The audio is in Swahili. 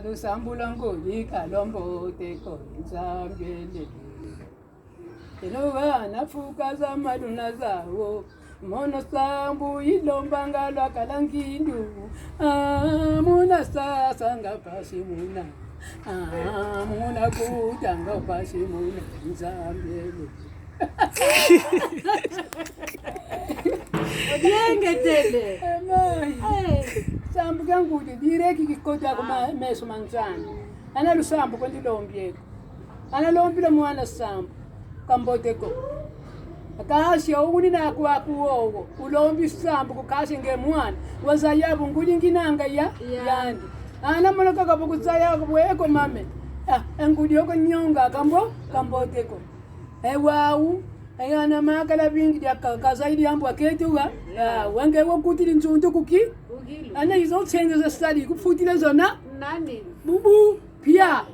lusambula ngolika lombote konzambele Elova nafuka za maduna zawo Mona sambu ilombanga lwa kalangindu Muna sasa nga pasi muna Muna kuta nga pasi muna nzambele Odienge tele Sambu kangude direki kikota kuma meso manzana Ana lusambu kwa ndilombieko Ana lombile mwana sambu Kamboteko Akasi uguni na kwa kuogo ulombi sambu kukasi nge mwana wazayabu nguli nginanga yandi ana moloka kabukuzaya kubweko mame ngudi yoko nyonga kamboteko wau ayana makala bingi dia kazaidi ambu aketuga wange wokutili nzundu kuki ana izo change za study kufutile zona nani bubu pia